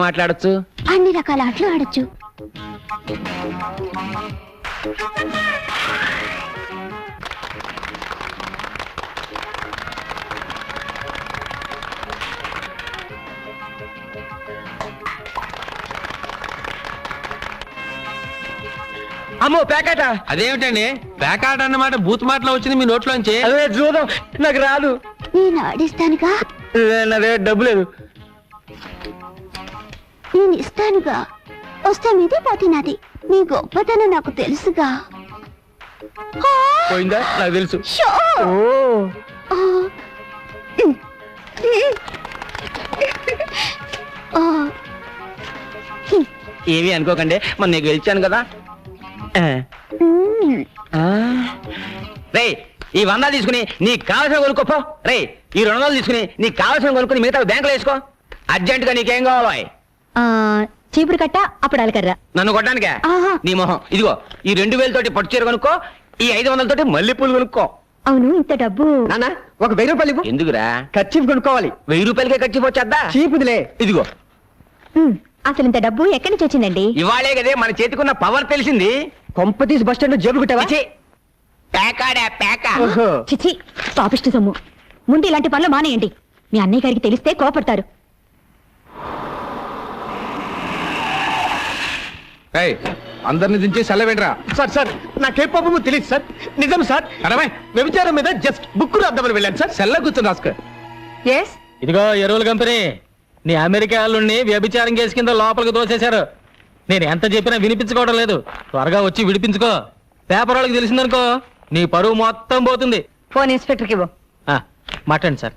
ఆటలు అన్ని రకాల ఆటలు ఆడొచ్చు. అమ్మో పేకాట. అదేమిటండి పేకాట అన్నమాట బూత్ మాటలో వచ్చింది మీ నోట్లోంచి. అదే చూద్దాం, నాకు రాదు. నేను ఆడిస్తానుగా. నా దగ్గర డబ్బు లేదు. నేను ఇస్తానుగా. వస్తే మీదే పోతే నాది. నీ గొప్పతనం నాకు తెలుసుగా. పోయిందా? నాకు తెలుసు. ఏమి అనుకోకండి, మొన్న నీకు గెలిచాను కదా. రే ఈ 100 తీసుకుని నీకు కావాల్సిన కొనుక్కోపో. రే ఈ 200 తీసుకుని నీకు కావాల్సిన కొనుక్కుని మిగతా బ్యాంకులో వేసుకో. అర్జెంట్ గా నీకేం కావాలి? చీపురు కట్ట, అప్పడాలి కర్ర. నన్ను కొట్టడానికే? నీ మొహం. ఇదిగో ఈ 2000 తోటి పట్టు చీర కొనుక్కో, ఈ 500 తోటి మల్లెపూలు కొనుక్కో. అవును, ఇంత డబ్బు నాన్న ఒక 1000 రూపాయలు. ఎందుకురా? ఖర్చీఫ్ కొనుక్కోవాలి. 1000 రూపాయలకే ఖర్చీఫ్ వచ్చేద్దా? చీపుదిలే. ఇదిగో. అసలు ఇంత డబ్బు ఎక్కడి నుంచి వచ్చిందండి? ఇవాళే కదే మన చేతికున్న పవర్ తెలిసింది. కొంపతీసి బస్ స్టాండ్ జేబులు కుట్టావా? చిచి, పాపిష్టి సొమ్ము. ముందు ఇలాంటి పనులు మానేయండి. మీ అన్నయ్య గారికి తెలిస్తే కోపడతారు. అందరిని దించి సెలవేంట్రా. సార్ సార్ నాకే పాపము తెలియదు సార్. నిజం సార్. అరవై వ్యభిచారం మీద జస్ట్ బుక్ రాద్దామని వెళ్ళాను సార్. సెల్ల కూర్చొని రాసుకో. ఇదిగో ఎరువుల కంపెనీ, నీ అమెరికా వాళ్ళని వ్యభిచారం కేసు కింద లోపలికి దోసేశారు. నేను ఎంత చెప్పినా వినిపించుకోవడం లేదు. త్వరగా వచ్చి విడిపించుకో. పేపర్ వాళ్ళకి తెలిసిందనుకో నీ పరువు మొత్తం పోతుంది. ఫోన్ ఇన్స్పెక్టర్కి ఇవ్వు. మాట్లాడండి సార్.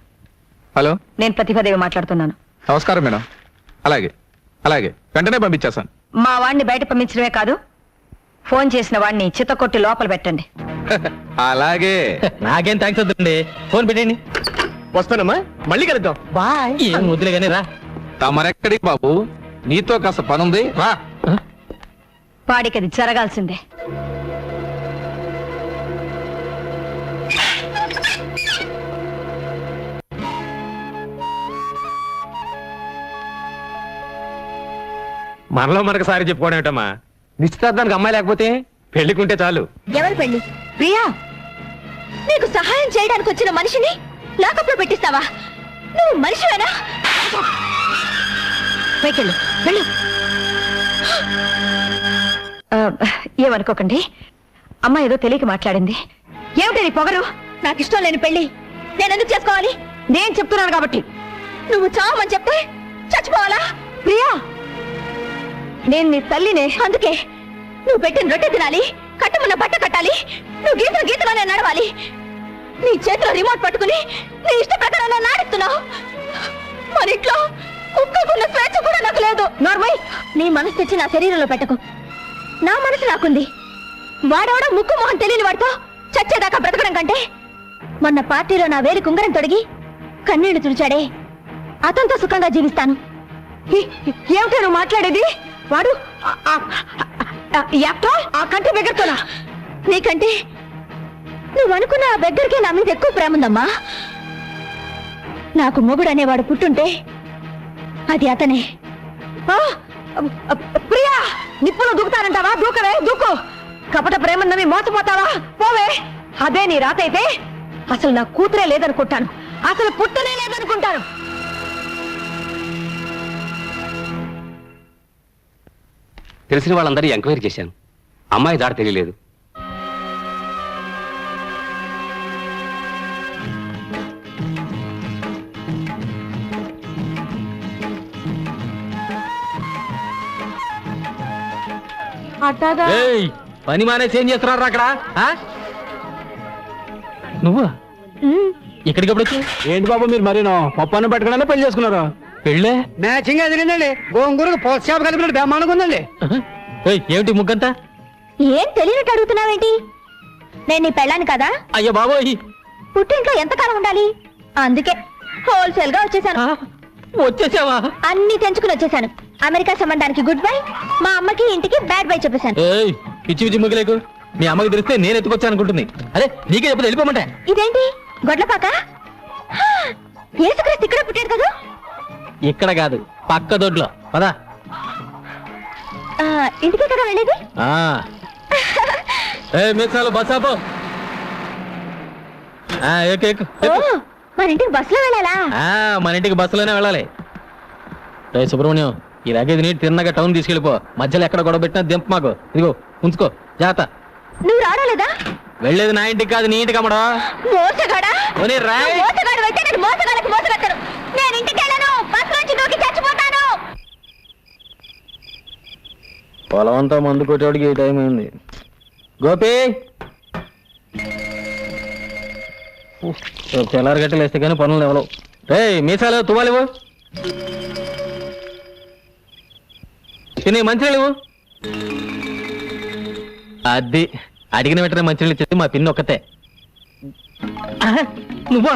హలో, నేను ప్రతిభాదేవి మాట్లాడుతున్నాను. నమస్కారం మేడం. అలాగే అలాగే వెంటనే పంపించేస్తాను. మా వాడిని బయట పంపించడమే కాదు, ఫోన్ చేసిన వాడిని చిత్తకొట్టి లోపల పెట్టండి. అలాగే. నాకేం థ్యాంక్స్ వద్దండి, ఫోన్ పెట్టండి. వస్తానమ్మా, మళ్ళీ కలుద్దాం. బాయ్. ఏం వద్దులే కానీ రా. తమరెక్కడికి బాబు? నీతో కాస్త పనుంది, రా. వాడికి అది జరగాల్సిందే. మనలో మనకు సారి చెప్పుకోవడం ఏమిటమ్మా? నిశ్చితార్థానికి అమ్మాయి లేకపోతే పెళ్లికుంటే చాలు. ఎవరు పెళ్లి? ప్రియా, నీకు సహాయం చేయడానికి వచ్చిన మనిషిని లాకప్లో పెట్టిస్తావా? నువ్వు మనిషివేనా? పైకెళ్ళు, వెళ్ళు. ఏమనుకోకండి, అమ్మ ఏదో తెలియక మాట్లాడింది. ఏమిటి నీ పొగరు? నాకు ఇష్టం లేని పెళ్లి నేనెందుకు చేసుకోవాలి? నేను చెప్తున్నాను కాబట్టి. నువ్వు చావమని చెప్తే చచ్చిపోవాలా? ప్రియా, నేను నీ తల్లినే. అందుకే నువ్వు పెట్టిన రొట్టె తినాలి, కట్టమన్న బట్ట కట్టాలి, నువ్వు గీతలు గీతలోనే నడవాలి. నీ చేతిలో రిమోట్ పట్టుకుని నీ ఇష్ట ప్రకారం నాడిస్తున్నావు. మన ఇంట్లో కుక్కకున్న స్వేచ్ఛ కూడా నాకు లేదు. నార్మల్, నీ మనసు తెచ్చి నా శరీరంలో పెట్టకు. నా మనసు నాకుంది. వాడవడ ముక్కు మొహం తెలియని వాడితో చచ్చేదాకా బ్రతకడం కంటే మొన్న పార్టీలో నా వేలి కుంగరం తొడిగి కన్నీళ్లు తుడిచాడే, అతనితో సుఖంగా జీవిస్తాను. ఏమిటో నువ్వు మాట్లాడేది? వాడు ఆ కంటి బెగ్గరతోనా? నీకంటే నువ్వు అనుకున్న ఆ బెగ్గరికి నా మీద ఎక్కువ ప్రేమ ఉందమ్మా. నాకు మొగుడు అనేవాడు పుట్టుంటే అది అతనే. ప్రియా, నిప్పులో దూకుతానంటావా? దూకవే, దూకు. కపట ప్రేమన్నవి మోసపోతావా? పోవే. అదే నీ రాత అయితే అసలు నా కూతురే లేదనుకుంటాను, అసలు పుట్టనే లేదనుకుంటాను. తెలిసిన వాళ్ళందరూ ఎంక్వైరీ చేశాను. అమ్మాయి దారి తెలియలేదు. పని మానేసి ఏం చేస్తున్నారు అక్కడ? నువ్వా ఇక్కడికి ఎప్పుడు వచ్చి? ఏంటి బాబు మీరు మరీనో పప్పు పట్టుకున్నా పెళ్లి చేసుకున్నారు? పెళ్ళే మ్యాచింగ్ ఎదిరిందండి. గోంగూరకు పోషాపు కలిపినట్టు బ్రహ్మాండంగా ఉందండి. ఏమిటి ముగ్గంతా? ఏం తెలియనట్టు అడుగుతున్నావేంటి? నేను నీ పెళ్ళాను కదా. అయ్యో బాబోయ్, పుట్టింట్లో ఎంతకాలం ఉండాలి? అందుకే హోల్సేల్ గా వచ్చేసాను. వచ్చేసావా? అన్ని తెంచుకుని వచ్చేసాను. అమెరికా సంబంధానికి గుడ్ బై, మా అమ్మకి ఇంటికి బ్యాడ్ బై చెప్పేశాను. పిచ్చి పిచ్చి ముగ్గులేకు. మీ అమ్మకి తెలిస్తే నేను ఎత్తుకొచ్చాను అనుకుంటుంది. అదే నీకే చెప్పదు, వెళ్ళిపోమంటే. ఇదేంటి గొడ్లపాక? యేసుక్రీస్తు ఇక్కడ పుట్టాడు కదా. ఇక్కడ కాదు పక్క దొడ్లో పదా. ఇంటికే కదా వెళ్ళేది. మీసాలు బస్ ఆపు. ఎక్కు, ఎక్కు, ఓ, ఎక్కు. మన ఇంటికి బస్సులో వెళ్ళాలా? మన ఇంటికి బస్సులోనే వెళ్ళాలి. రే సుబ్రహ్మణ్యం, ఈ లగేజ్ నీటి తిన్నగా టౌన్ తీసుకెళ్ళిపో. మధ్యలో ఎక్కడ గొడవ పెట్టినా దింప మాకు. ఇదిగో ఉంచుకో జాగ్రత్త. నువ్వు రావలేదా? వెళ్ళేది నా ఇంటికి కాదు, నీ ఇంటికి అమ్మడా. మోసగాడా? పోనీ రాయ్. నువ్వు మోసగాడు అయితే నేను మోసగాళ్ళకి మోసగట్టను. నేను ఇంటికి వెళ్ళను. బస్సు నుంచి దూకి చచ్చిపోతాను. పొలం అంతా మందు కొట్టేవాడికి ఈ టైం అయింది. గోపి తెల్లారి గట్టలు వేస్తే కానీ పనులు ఎవరు. రే మీసాలు తువ్వాలివు, తినే మంచినీళ్ళు ఇవ్వు. అది అడిగిన వెంటనే మంచినీళ్ళు ఇచ్చేది మా పిన్ని ఒక్కతే. నువ్వా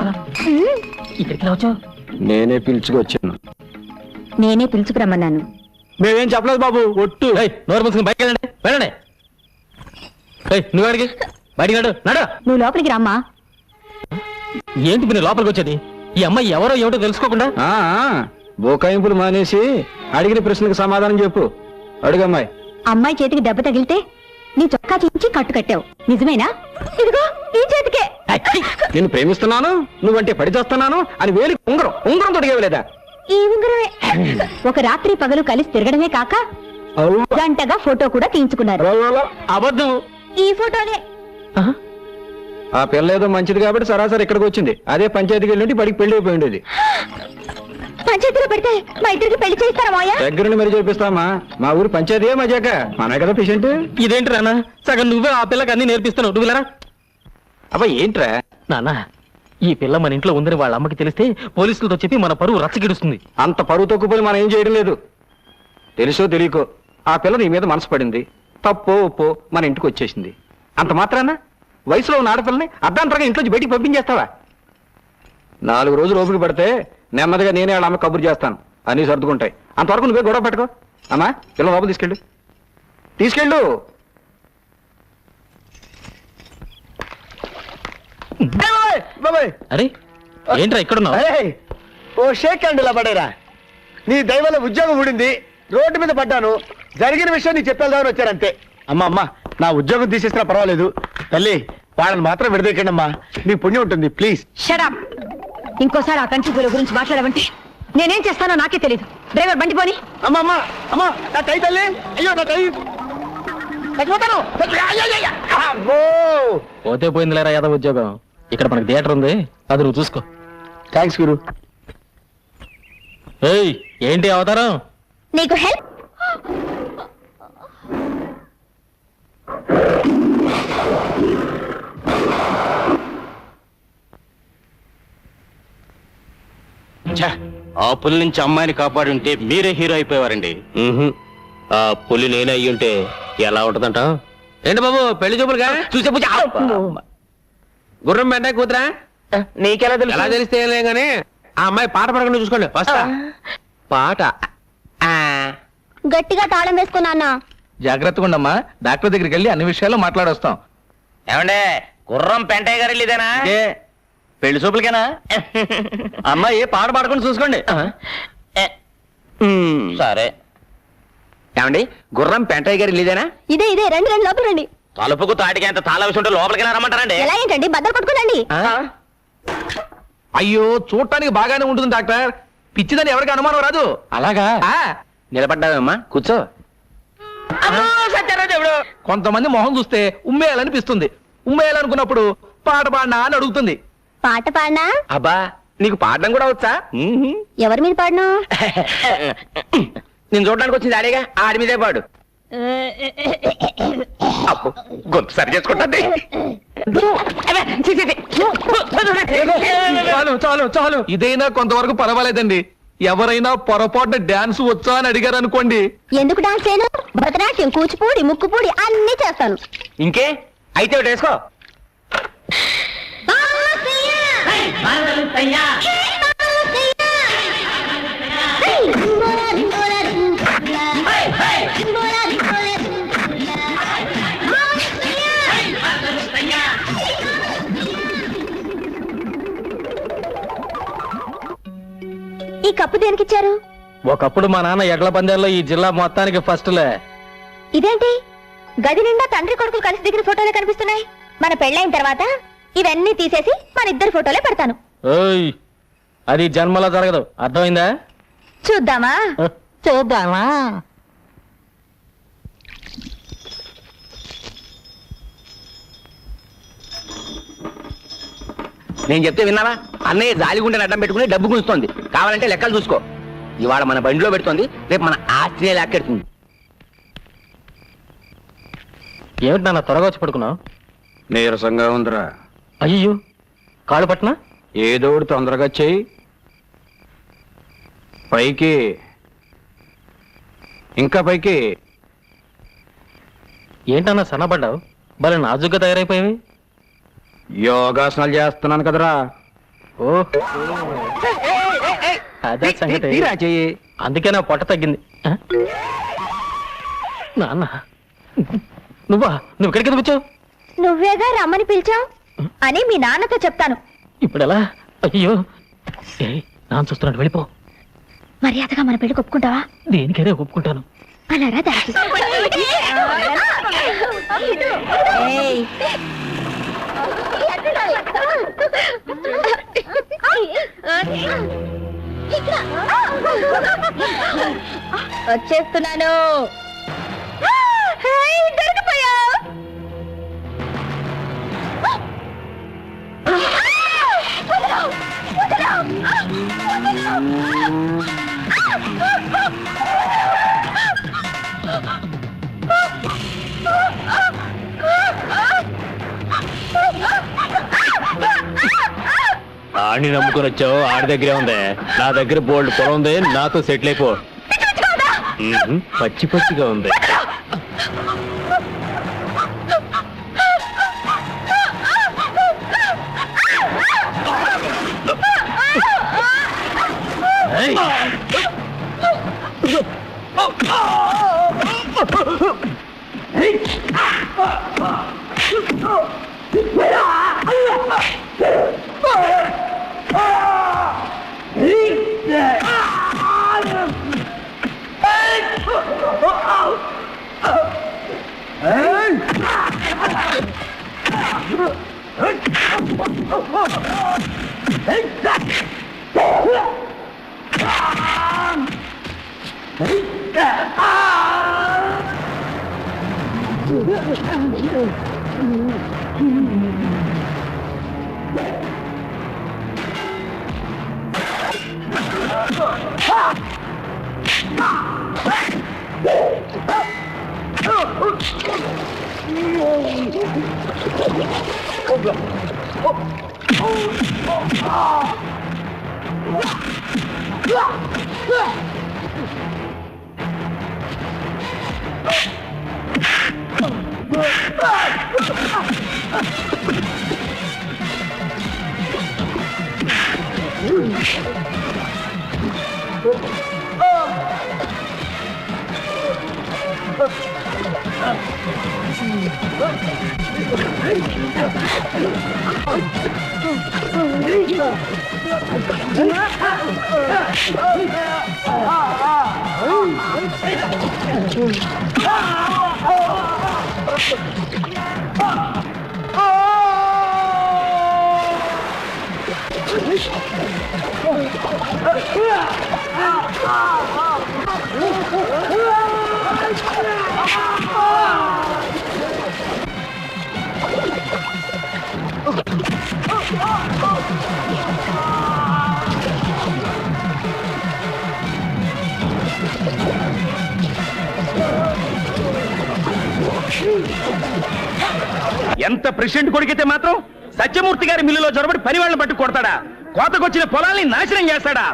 ఇక్కడికి రావచ్చావు? నేనే పిలుచుకొచ్చాను. నేనే పిలుచుకురమ్మన్నాను. మేమేం చెప్పలేదు బాబు, ఒట్టు. నోరు మూసుకుని బయటకు వెళ్ళండి, వెళ్ళండి. నువ్వు అడిగి బయటికి నడు, నడు. నువ్వు లోపలికి రమ్మా. ఏంటి మీరు లోపలికి వచ్చేది? ఈ అమ్మాయి ఎవరో ఏమిటో తెలుసుకోకుండా. బోకాయింపులు మానేసి అడిగిన ప్రశ్నకు సమాధానం చెప్పు. అడుగమ్మాయి. అమ్మాయి చేతికి దెబ్బ తగిలితే నీ చొక్కా చించి కట్టు కట్టావు, నిజమేనా? ఇదిగో ఈ చేతికే. నేను ప్రేమిస్తున్నాను, నువ్వంటే పడి చేస్తున్నాను అని వేలి ఉంగరం తొడిగేవలేదా? ఈ ఉంగరమే. ఒక రాత్రి పగలు కలిసి తిరగడమే కాక గంటగా ఫోటో కూడా తీయించుకున్నారు. అబద్ధం. ఈ ఫోటోనే. ఆ పిల్ల ఏదో మంచిది కాబట్టి సరాసరి ఇక్కడికి వచ్చింది. అదే పంచాయతీకి వెళ్ళి పడికి పెళ్లి అయిపోయి ఉండేది. పంచాయతీలో పెడితే మా ఇద్దరికి పెళ్లి చేస్తారా మాయా? దగ్గరుండి మరి చూపిస్తామా? మా ఊరు పంచాయతీ మజాక మన కదా పేషెంట్. ఇదేంటి రానా, సగం నువ్వే ఆ పిల్లకి అన్ని నేర్పిస్తున్నావు. నువ్వు వెళ్ళరా. అబ్బా ఏంట్రా నాన్న, ఈ పిల్ల మన ఇంట్లో ఉందని వాళ్ళ అమ్మకి తెలిస్తే పోలీసులతో చెప్పి మన పరువు రచ్చగిడుస్తుంది. అంత పరువు తక్కువపోయి మనం ఏం చేయడం లేదు. తెలుసో తెలియకో ఆ పిల్ల నీ మీద మనసు పడింది. తప్పో ఒప్పో మన ఇంటికి వచ్చేసింది. అంత మాత్రాన వయసులో ఉన్న ఆడపిల్లని అర్ధాంతరంగా ఇంట్లోంచి బయటికి పంపించేస్తావా? 4 రోజులు ఓపిక పడితే నెమ్మదిగా నేనే వాళ్ళ అమ్మ కబురు చేస్తాను, అన్నీ సర్దుకుంటాయి. అంతవరకు నువ్వే గొడవ పెట్టుకో. అమ్మా పిల్ల లోపల తీసుకెళ్ళు. అరే ఏంట్రా ఇక్కడున్నావు? ఓ షేక్ హ్యాండ్ ఇలా పడేరా. నీ దైవల ఉద్యోగం ఊడింది, రోడ్డు మీద పడ్డాను. జరిగిన విషయం నీకు చెప్పేద్దామని వచ్చారంతే. అమ్మా నా ఉద్యోగం తీసేసినా పర్వాలేదు, తల్లి వాళ్ళని మాత్రం విడదీయకండి అమ్మా, నీ పుణ్యం ఉంటుంది ప్లీజ్. షడప్. ఇంకోసారి ఆ కంటి పూల గురించి మాట్లాడమంటే నేనేం చేస్తానో నాకే తెలీదు. డ్రైవర్ బండి పోని. అమ్మా నా టై తల్లి, అయ్యో నా టై చచ్చిపోతాను. అమ్మో. పోతే పోయిందిలేరా యాదవ్ ఉద్యోగం. ఇక్కడ మనకి థియేటర్ ఉంది, అది నువ్వు చూసుకో. థ్యాంక్స్ గురు. ఏయ్ ఏంటి అవతారం? నీకు హెల్ప్. ఆ పులి నుంచి అమ్మాయిని కాపాడి ఉంటే మీరే హీరో అయిపోయేవారండి. ఆ పులి నేనే అయ్యుంటే ఎలా ఉంటదంట? ఏంటి బాబు పెళ్లి చూపులుగా చూసే గుర్రం వెంట కూతురా? నీకెలా తెలుసు? ఎలా తెలిస్తే ఏం లేదు కానీ ఆ అమ్మాయి పాట పడకుండా చూసుకోండి. వస్తా. పాట గట్టిగా తాళం వేసుకున్నా. జాగ్రత్తగా ఉండమ్మా, డాక్టర్ దగ్గరికి వెళ్ళి అన్ని విషయాలు మాట్లాడొస్తాం. ఏమండే గుర్రం పెంటయ్య గారు ఇదేనా? పెళ్లి చూపులకేనా? అమ్మాయి పాట పాడకుండా చూసుకోండి. సరే. ఏమండి గుర్రం పెంటయ్య గారు ఇదేనా? ఇదే రండి లోపల రండి. తలుపుకు తాటికి ఎంత తాళ విషయం ఉంటే లోపలికి రమ్మంటారండి. ఎలా ఏంటండి బద్దలు కొట్టుకోండి. అయ్యో చూడటానికి బాగానే ఉంటుంది డాక్టర్, పిచ్చిదని ఎవరికి అనుమానం రాదు. అలాగా? నిలబడ్డావమ్మా, కూర్చో. కొంతమంది మొహం చూస్తే ఉమ్మేయాలనిపిస్తుంది. ఉమ్మేయాలనుకున్నప్పుడు పాట పాడినా అని అడుగుతుంది. పాట పాడినా? అబ్బా నీకు పాడడం కూడా వచ్చా? ఎవరి మీద పాడను? నేను చూడడానికి వచ్చింది ఆడేగా, ఆడి మీదే పాడు. గొంతు సరి చేసుకుంటుంది. చాలు ఇదైనా కొంతవరకు పర్వాలేదండి. ఎవరైనా పొరపాటున డాన్స్ వచ్చా అని అడిగారు అనుకోండి. ఎందుకు డాన్స్ చేయను? భరతనాట్యం, కూచిపూడి, ముక్కుపూడి అన్ని చేస్తాను. ఇంకే అయితే ఒకటి వేసుకో. ఈ కప్పు దేనికిచ్చారు? ఒకప్పుడు మా నాన్న ఎడ్ల పందాల్లో ఈ జిల్లా మొత్తానికి ఫస్ట్లే. ఇదేంటి గది నిండా తండ్రి కొడుకులు కలిసి దిగిన ఫోటోలే కనిపిస్తున్నాయి. మన పెళ్ళైన తర్వాత ఇవన్నీ తీసేసి మన ఇద్దరు ఫోటోలే పెడతాను. ఓయ్, అది జన్మలో జరగదు, అర్థమైందా? చూద్దామా? చూద్దామా? నేను చెప్తే విన్నావా? అన్నయ్య జాలిగుండని అడ్డం పెట్టుకుని డబ్బు గుంజుతోంది. కావాలంటే లెక్కలు చూసుకో. ఇవాళ మన బండిలో పెడుతోంది, రేపు మన ఆస్తినే లాక్కెడుతుంది. ఏమిటి నాన్న త్వరగా వచ్చి పడుకున్నావు? నీరసంగా ఉందిరా. అయ్యో, కాళ్ళు పట్టినా? ఏదో ఒకటి తొందరగా చెయ్యి. పైకి, ఇంకా పైకి. ఏంటన్నా సన్నపడ్డావు? భలే నాజుగ్గా తయారైపోయావి. యోగాసనాలు చేస్తున్నాను కదరా. ఓ, అదే సంగతి. తీరా చెయ్యి. అందుకే నా పొట్ట తగ్గింది. ఆ? నాన్న, నువ్వు ఇక్కడికి ఎందుకు వచ్చావు? నువ్వేగా రమ్మని పిలిచావు అని మీ నాన్నతో చెప్తాను. ఇప్పుడు ఎలా? అయ్యో, నాన్న చూస్తున్నాడు, వెళ్ళిపో. మర్యాదగా మన పెళ్లి ఒప్పుకుంటావా? దేనికైనా ఒప్పుకుంటాను. అలా రా దారికి. ఏయ్. వచ్చేస్తున్నాను. దొరికిపోయా. ఆడిని నమ్ముకొని వచ్చావు, ఆడి దగ్గరే ఉంది. నా దగ్గర బోల్డ్ పొలం ఉంది, నాతో సెటిల్ అయిపో. పచ్చి పచ్చిగా ఉంది. ఎంత ప్రెసిడెంట్ కొడుకైతే మాత్రం సత్యమూర్తి గారి మిల్లులో జొరబడి పని వాళ్ళని పట్టు కొడతాడా? కోతకొచ్చిన పొలాల్ని నాశనం చేస్తాడా?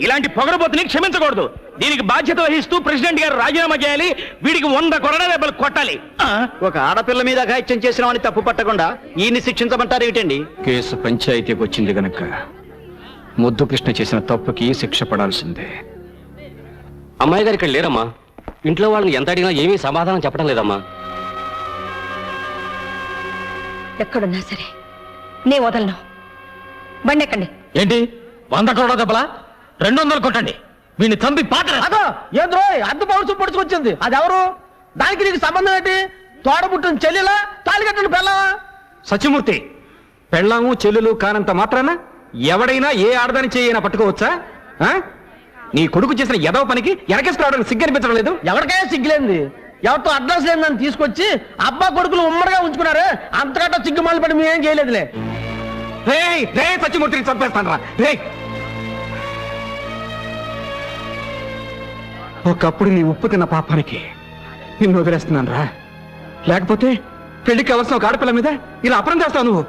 ఇలాంటి పొగరబోతుని క్షమించకూడదు. దీనికి బాధ్యత వహిస్తూ ప్రెసిడెంట్ గారు రాజీనామా చేయాలి. వీడికి 100 కొరడా దెబ్బలు కొట్టాలి. ఒక ఆడపిల్ల మీద అఘాయిత్యం చేసినామని తప్పు పట్టకుండా ఈయన్ని శిక్షించమంటారు ఏమిటండి? కేసు పంచాయతీకి వచ్చింది గనక ముద్దు కృష్ణ చేసిన తప్పుకి శిక్ష పడాల్సిందే. అమ్మాయి గారు ఇక్కడ లేరమ్మా. ఇంట్లో వాళ్ళని ఎంత అడిగినా ఏమీ సమాధానం చెప్పడం లేదమ్మా. ఎక్కడున్నా సరే నే వదలను. బండి ఎక్కండి. ఏంటి 100 కోట్ల దెబ్బలా? 200 కొట్టండి వీడిని చంపి పాత్ర అదో ఏంద్రో అద్దు పౌరుషం పొడుచుకొచ్చింది అది ఎవరు దానికి నీకు సంబంధం ఏంటి తోడబుట్టిన చెల్లెలా తాలిగట్టిన పిల్లవా సత్యమూర్తి పెళ్ళాము చెల్లెలు కానంత మాత్రాన ఎవడైనా ఏ ఆడదాని చేయైనా పట్టుకోవచ్చా ఆ? నీ కొడుకు చేసిన ఎదవ పనికి వెనకేసుకురావడానికి సిగ్గనిపించడం లేదు. ఎవరికైనా సిగ్గులేంది ఎవరితో అడ్రస్ లేదని తీసుకొచ్చి అబ్బా కొడుకులు ఉమ్మడిగా ఉంచుకున్నారు అంతకంటే సిగ్గుమాలి పడి మేమేం చేయలేదులే. రేయ్ రేయ్ సత్యమూర్తిని చంపేస్తాను రా రే. ఒకప్పుడు నీ ఉప్పు తిన్న పాపానికి నిన్ను వదిలేస్తున్నాను రా. లేకపోతే పెళ్లికి కావాల్సిన ఒక ఆడపిల్ల మీద ఇలా అపరం చేస్తావు నువ్వు.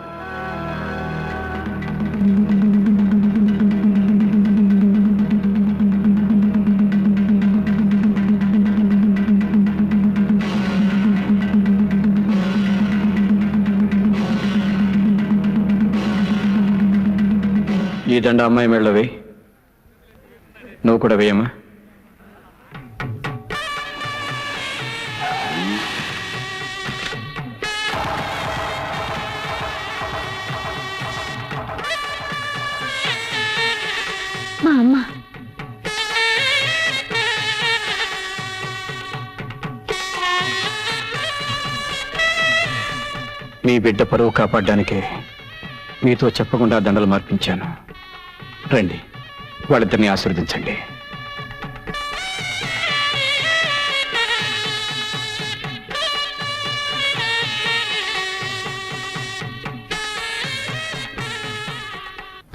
ఈ దండ అమ్మాయి మెళ్ళో వేయి. నువ్వు కూడా వేయమ్మా. మా అమ్మ మీ బిడ్డ పరువు కాపాడడానికే మీతో చెప్పకుండా దండలు మార్పించాను. రండి వాళ్ళిద్దరిని ఆశీర్వదించండి.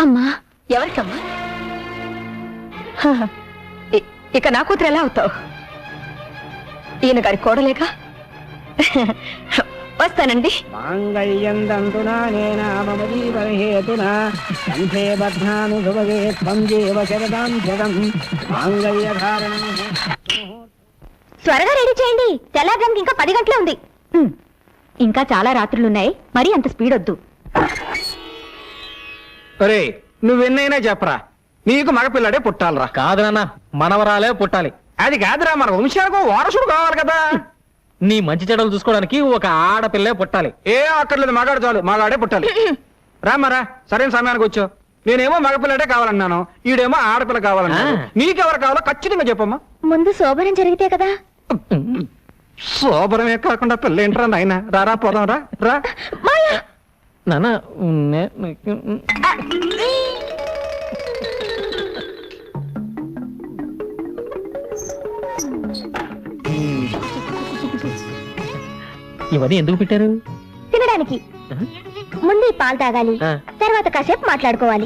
అమ్మా ఎవరికమ్మా ఇక నా కూతురు ఎలా అవుతావు ఈయన గారి కోడలేక వస్తానండి. త్వరగా రెడీ చేయండి, తెల్లారడానికి ఇంకా 10 గంటలే ఉంది. ఇంకా చాలా రాత్రులున్నాయి, మరి అంత స్పీడ్ వద్దు. అరే నువ్వెన్నైనా చెప్పరా, నీకు మగపిల్లాడే పుట్టాలరా. కాదు నాన్న, మనవరాలే పుట్టాలి. అది కాదురా, మన వంశానికి వారసుడు కావాలి కదా. నీ మంచి చెడలు చూసుకోవడానికి ఒక ఆడపిల్లే పుట్టాలి. ఏ అక్కర్లేదు, మగాడు చాలు, మగాడే పుట్టాలి. రామరా, సరైన సమయానికి వచ్చావు. నేనేమో మగపిల్లడే కావాలన్నాను, ఈడేమో ఆడపిల్ల కావాలన్నాను. నీకెవరు కావాలో ఖచ్చితంగా చెప్పమ్మా. ముందు శోభనం జరిగితే కదా. శోభరమే కాకుండా పిల్ల ఏంట్రా నాయన. రారా పోదాం రా రా. నాన్న ఇవన్నీ ఎందుకు పెట్టారు? తినడానికి. ముందు ఈ పాలు తాగాలి, తర్వాత కాసేపు మాట్లాడుకోవాలి.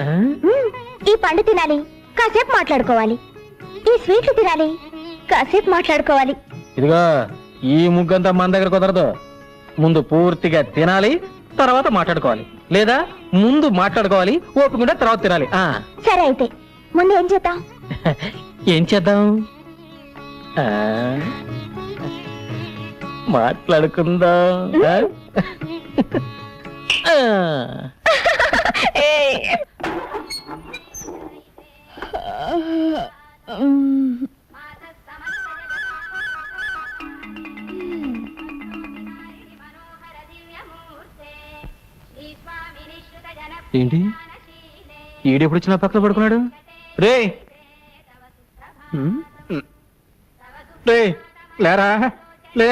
ఈ పండు తినాలి, కాసేపు మాట్లాడుకోవాలి. ఈ స్వీట్లు తినాలి, కాసేపు మాట్లాడుకోవాలి. ఇదిగో ఈ ముగ్గంతా మన దగ్గర కుదరదు. ముందు పూర్తిగా తినాలి, తర్వాత మాట్లాడుకోవాలి. లేదా ముందు మాట్లాడుకోవాలి, ఓపిక తర్వాత తినాలి. సరే అయితే ముందు ఏం చేద్దాం? ఏం చేద్దాం? మాట్లాడుకుందాం. ఏంటి ఈడెప్పుడు వచ్చిన పక్కన పడుకున్నాడు? రే రే లేరా లే.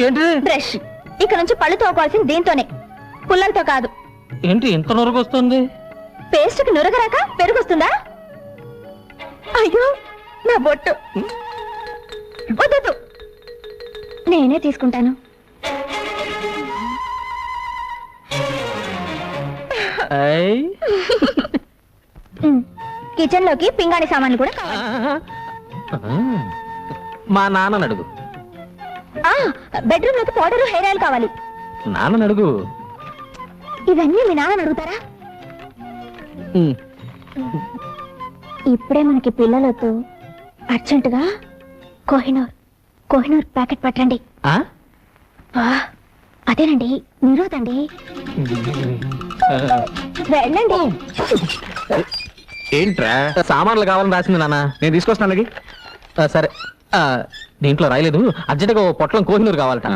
ఏంటి? బ్రష్. ఇక నుంచి పళ్ళు తోకోవాల్సింది దీంతోనే, పుల్లలతో కాదు. ఏంటి ఇంత నొరగ వస్తుంది? పేస్ట్కి నురగరాక పెరుగుస్తుందా? అయ్యో నా బొట్టు. వద్దు, నేనే తీసుకుంటాను. కిచెన్ లోకి పింగాణి సామాన్లు కూడా కావాలి. మా నాన్న అడుగు. బెడ్రూమ్ లోకి పౌడర్, హెయిర్ ఆయిల్ కావాలి. నాన్న అడుగు. ఇవన్నీ మీ నాన్న అడుగుతారా? ఇప్పుడే మనకి పిల్లలతో అర్జెంటుగా కోహినూర్ ప్యాకెట్ పట్టండి. అదేనండి, నిరోధండి. వెళ్ళండి. ఏంట్రా సామాన్లు కావాలని రాసింది నాన్న. నేను తీసుకొస్తాను అలాగే. సరే, దీంట్లో రాయలేదు. అర్జెంటుగా ఓ పొట్లం కోహినూరు కావాలట.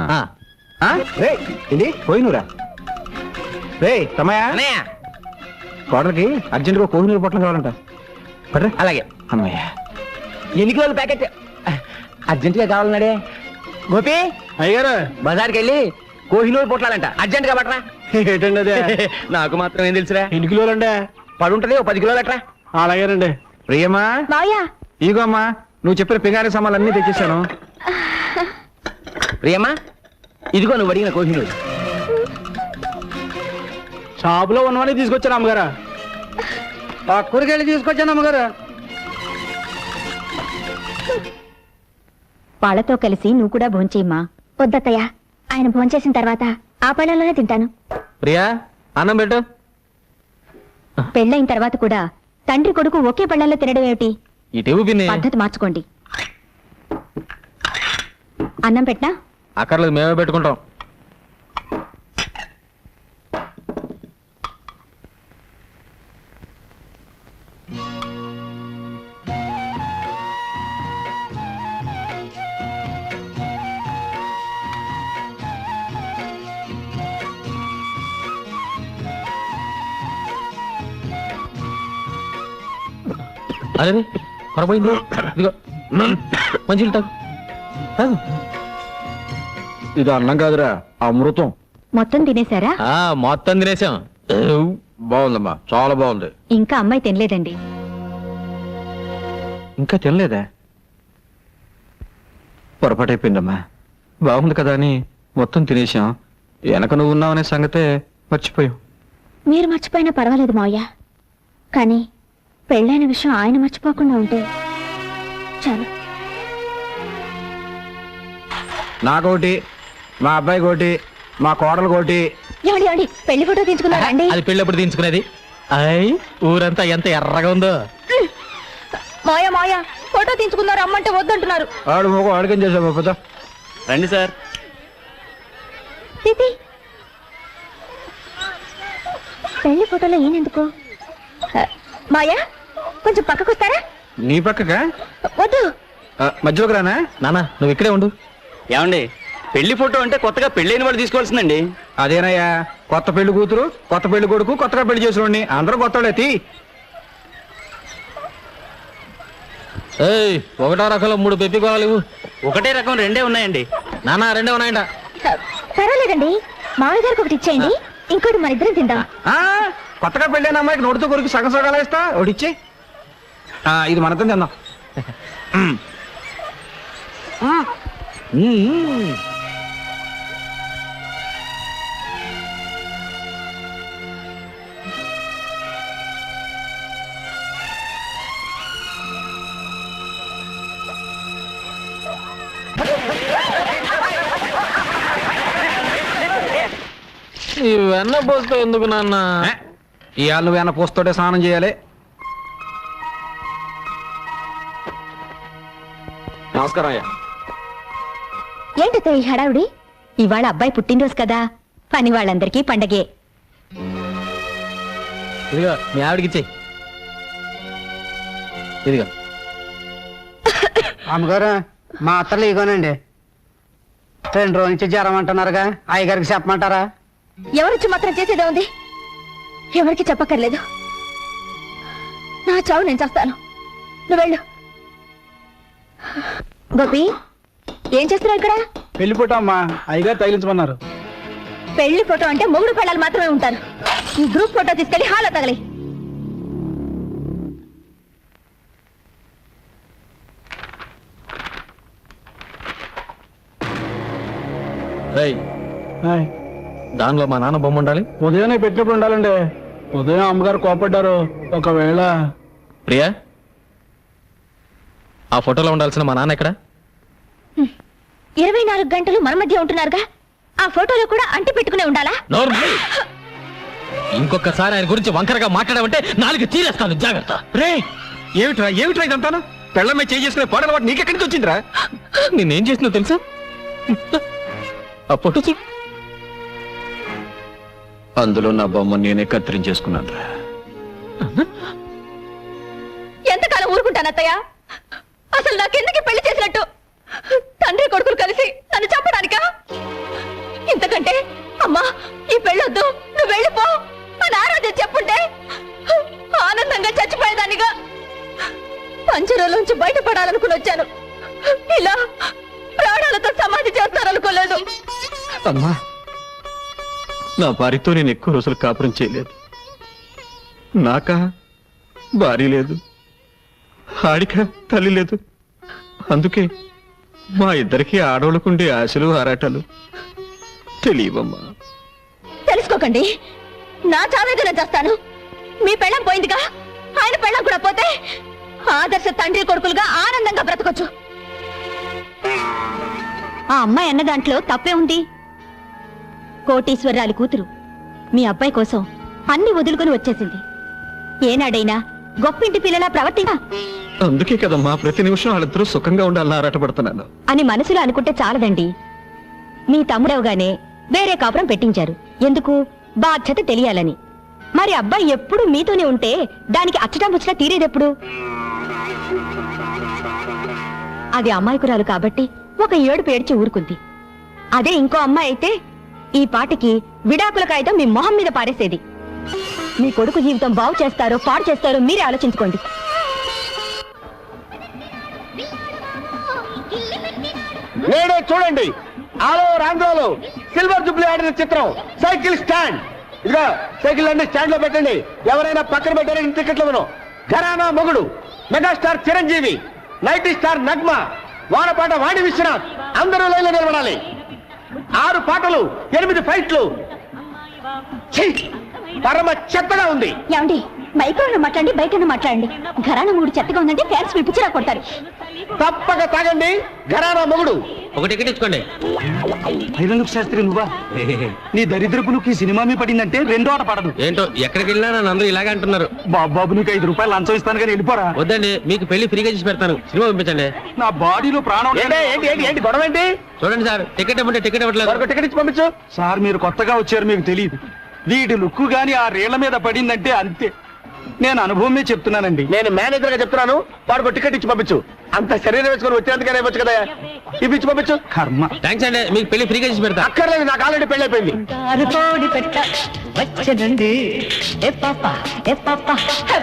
రే ఇది పోయినూరా రే రమయ్య కోడలికి అర్జెంటుగా కోహినూరు పొట్లం కావాలంట పట్రా. అలాగే. అమ్మయ్య ఎన్ని కిలోల ప్యాకెట్ అర్జెంట్ గా కావాలన్నాడే. గోపి అయ్యారు బజార్కి వెళ్ళి కోహినూరు పొట్లాలంట అర్జెంట్ గా పట్టరా. ఏంటండి అదే నాకు మాత్రం ఏం తెలుసురా. ఎన్ని కిలోలండి? పడుంటది ఓ 10 కిలోలు అట్రా. అలాగేనండి. ప్రియమా మావయ్య ఇగో అమ్మా నువ్వు చెప్పిన పింగారి సామాన్లు అన్నీ తెచ్చేసాను. ప్రియమ్మా ఇదిగో నువ్వు అడిగిన కోహినూరు. షాపులో ఉన్నవన్నీ తీసుకొచ్చాను అమ్మగారు. ఆ కూరగాయలు తీసుకొచ్చాను అమ్మగారు. వాళ్ళతో కలిసి నువ్వు కూడా భోంచేయమ్మా. వద్దత్తయ్య, ఆయన భోంచేసిన తర్వాత ఆ పళ్ళలోనే తింటాను. ప్రియా అన్నం పెట్టు. పెళ్ళైన తర్వాత కూడా తండ్రి కొడుకు ఒకే పళ్ళల్లో తినడం ఏమిటి? ఇటు పిన్ని. పద్ధతి మార్చుకోండి. అన్నం పెట్టనా? అక్కర్లేదు, మేమే పెట్టుకుంటాం. అరే కొరపోయింది. ఇదిగో మంచి తాగు. ఇది అన్నం కాదురా అమృతం. మొత్తం తినేశారా? మొత్తం తినేసాం. బాగుందమ్మా, చాలా బాగుంది. ఇంకా అమ్మాయి తినలేదండి. ఇంకా తినలేదా? పొరపాటైపోయిందమ్మా. బాగుంది కదా అని మొత్తం తినేసాం. వెనక నువ్వు ఉన్నావనే సంగతే మర్చిపోయాం. మీరు మర్చిపోయినా పర్వాలేదు మావయ్య, కానీ పెళ్ళైన విషయం ఆయన మర్చిపోకుండా ఉంటే చాలు. నాకోటి, మా అబ్బాయి కోటి, మా కోడలు కోటి. ఏమండి పెళ్లి ఫోటో తీసుకున్నారా అండి? అది పెళ్ళప్పుడు తీయించుకునేది. అయ్ ఊరంతా ఎంత ఎర్రగా ఉందో. మాయా మాయా ఫోటో తీసుకున్నారు, అమ్మంటే వద్దంటున్నారు. ఆడు మొగ అడగం చేసావు పద. రండి సార్. తీతి పెళ్లి ఫోటోలో ఈయనెందుకు? మాయా కొంచెం పక్కకు వస్తారా? నీ పక్కగా? వద్దు. మధ్యలోకి రానా? నానా నువ్వు ఇక్కడే ఉండు. ఏమండి పెళ్లి ఫోటో అంటే కొత్తగా పెళ్ళైన వాళ్ళు తీసుకోవాల్సిందండి. అదేనయ్యా, కొత్త పెళ్లి కూతురు, కొత్త పెళ్లి కొడుకు, కొత్తగా పెళ్లి చేసిన అందరూ కొత్తోడే తీ. ఏయ్ ఒకటో రకంలో 3 పెప్పి కోరాలు. ఒకటే రకం రెండే ఉన్నాయండి. నానా రెండే ఉన్నాయంట. పర్వాలేదండి, మామయ్య గారికి ఒకటి ఇచ్చేయండి, ఇంకోటి మన ఇద్దరం తిందాం. కొత్తగా పెళ్ళైన అమ్మాయికి నోటితో కొరికి సగం సగాలు వేస్తా. ఒకటి ఇచ్చే. ఇది మనతో తిందాం. ఈ వెన్న పోస్తే ఎందుకు నాన్న? ఇవాళ నువ్వు ఏమైనా పోస్తోటే స్నానం చేయాలి. నమస్కారం అయ్యా. ఏంటో ఈ హడావుడి? ఇవాళ అబ్బాయి పుట్టినరోజు కదా, పని వాళ్ళందరికీ పండగే. ఇదిగో మీ ఆవిడకి ఇచ్చేయి. ఇదిగో అమ్మగారు మా అత్తలు ఇగోనండి. 2 రోజుల నుంచి జ్వరం అంటున్నారుగా, అయ్యగారికి చెప్పమంటారా? ఎవరిచ్చి మాత్రం చేసేదే ఉంది, ఎవరికి చెప్పక్కర్లేదు. నా చావు నేను చేస్తాను, నువ్వు వెళ్ళు. గోపి ఏం చేస్తున్నావు ఇక్కడ? పెళ్లి ఫోటో అమ్మా, అయ్యగారు తగిలించమన్నారు. పెళ్లి ఫోటో అంటే మొగుడు పెళ్ళాలు మాత్రమే ఉంటారు. ఈ గ్రూప్ ఫోటో తీసుకెళ్లి హాల్లో తగలి. దానిలో మా నాన్న బొమ్మ ఉండాలి. ఉదయాన్నే పెట్టినప్పుడు ఉండాలండి. ఉదయం అమ్మగారు కోపడ్డారు. ఒకవేళ ప్రియా ఆ ఫోటోలో ఉండాల్సిన మా నాన్న ఎక్కడ? 24 గంటలు మన మధ్య ఉంటున్నారుగా, ఆ ఫోటోలో కూడా అంటి పెట్టుకునే ఉండాలా? ఇంకొకసారి ఆయన గురించి వంకరగా మాట్లాడమంటే 4 తీరేస్తాను, జాగ్రత్త. రే ఏమిట్రా ఏమిట్రా ఇదంతాను? పెళ్ళమే చేయి చేసుకునే పోడల వాటి నీకెక్కడి నుంచి వచ్చిందిరా? నేనేం చేసినా తెలుసా? ఆ ఫోటో చూడు. అందులో నా బొమ్మ నేనే కత్తిరించేసుకున్నాను రా. ఎంతకాలం ఊరుకుంటాను అత్తయ్య? అసలు నాకెందుకు పెళ్లి చేసినట్టు? తండ్రి కొడుకులు కలిసి నన్ను చంపడానికా? ఇంతకంటే అమ్మా ఈ పెళ్ళొద్దు నువ్వు వెళ్ళిపో అని ఆ రోజే చెప్పుంటే ఆనందంగా చచ్చిపోయేదానిగా పంజరంలోంచి బయటపడాలనుకుని వచ్చాను. ఇలా ప్రాణాలతో సమాధి చేస్తారనుకోలేదు. అమ్మా, నా భార్యతో నేను ఎక్కువ రోజులు కాపురం చేయలేదు. నాకా భార్య లేదు, ఆడిక తల్లి లేదు. అందుకే మా ఇద్దరికి ఆడవాళ్ళకుండే ఆశలు ఆరాటాలు తెలియవమ్మా. తెలుసుకోకండి, నా చావేదన చేస్తాను. మీ పెళ్ళం పోయిందిగా, ఆయన పెళ్ళం కూడా పోతే ఆదర్శ తండ్రి కొడుకులుగా ఆనందంగా బ్రతకొచ్చు. ఆ అమ్మాయి అన్న దాంట్లో తప్పే ఉంది. కోటీశ్వరరాలి కూతురు మీ అబ్బాయి కోసం అన్ని వదులుకొని వచ్చేసింది. ఏనాడైనా గొప్పింటి పిల్లలా ప్రవర్తించా అందుకే కదమ్మా ప్రతి నిమిషం వాళ్ళిద్దరూ సుఖంగా ఉండాలని ఆరాటపడుతున్నాను. అని మనసులో అనుకుంటే చాలదండి. మీ తమ్ముడవగానే వేరే కాపురం పెట్టించారు. ఎందుకు? బాధ్యత తెలియాలని. మరి అబ్బాయి ఎప్పుడు మీతోనే ఉంటే దానికి అచ్చటా ముచ్చటా తీరేదెప్పుడు? అది అమ్మాయికురాలు కాబట్టి ఒక ఏడుపు ఏడ్చి ఊరుకుంది. అదే ఇంకో అమ్మాయి అయితే ఈ పాటికి విడాకుల కాగితం మీ మొహం మీద పారేసేది. మీ కొడుకు జీవితం బాగు చేస్తారో పాడు చేస్తారో మీరే ఆలోచించుకోండి. నేడే చూడండి ఆలో ఆంధ్రాలో సిల్వర్ జూబ్లీ ఆడిన చిత్రం సైకిల్ స్టాండ్. ఇదిగో సైకిల్ అన్ని స్టాండ్ లో పెట్టండి. ఎవరైనా పక్కన పెట్టారని టికెట్లు ఇవ్వను. Gharana Mogudu megastar Chiranjeevi, nightie star Nagma, వానపాట వాణి విశ్వనాథ్ అందరూ లైన్లో నిలబడాలి. 6 పాటలు, 8 ఫైట్లు. ఛీ! పరమ చెత్తగా ఉంది. ఏమండి, మైక్రోలో మాట్లాడండి, బయట మాట్లాడండి. ఘరానా మూడు చెత్తగా ఉందంటే ఫ్యాన్స్ పిలిపించిరా కొడతారు. తప్పక తాగండి ఘరానా మొగుడు. ఒక టికెట్ ఇచ్చుకోండి. ఐదందుకు శాస్త్రి నువ్వా? నీ దరిద్రపు నువ్వు ఈ సినిమా మీద పడిందంటే రెండో ఆట పడదు. ఏంటో ఎక్కడికి వెళ్ళినా నన్ను అందరూ ఇలాగే అంటున్నారు. బాబు నీకు 5 రూపాయలు లంచం ఇస్తాను కానీ వెళ్ళిపోరా. వద్దండి, మీకు పెళ్లి ఫ్రీగా చేసి పెడతాను. సినిమా పంపించండి. నా బాడీలో ప్రాణం. ఏంటి గొడవ ఏంటి? చూడండి సార్, టికెట్ ఇవ్వండి. టికెట్ ఇవ్వట్లేదు. మరొక టికెట్ ఇచ్చి పంపించు. సార్ మీరు కొత్తగా వచ్చారు, మీకు తెలియదు. వీటి లుక్కు గాని ఆ రేళ్ల మీద పడిందంటే అంతే. నేను అనుభవమే చెప్తున్నానండి. నేను మేనేజర్ గా చెప్తున్నాను. వాడికి టికెట్ ఇచ్చి పంపించు. అంత శరీరం వేసుకొని వచ్చేందుకనే వచ్చు కదా. ఇవి ఇచ్చి పంపించు. కర్మ. థ్యాంక్స్ అండి, మీకు పెళ్లి ఫ్రీగా చేసి పెడతా. అక్కర్లేదు, నాకు ఆల్రెడీ పెళ్లి అయిపోయింది. వచ్చనండి ఏ పాప ఏ పాప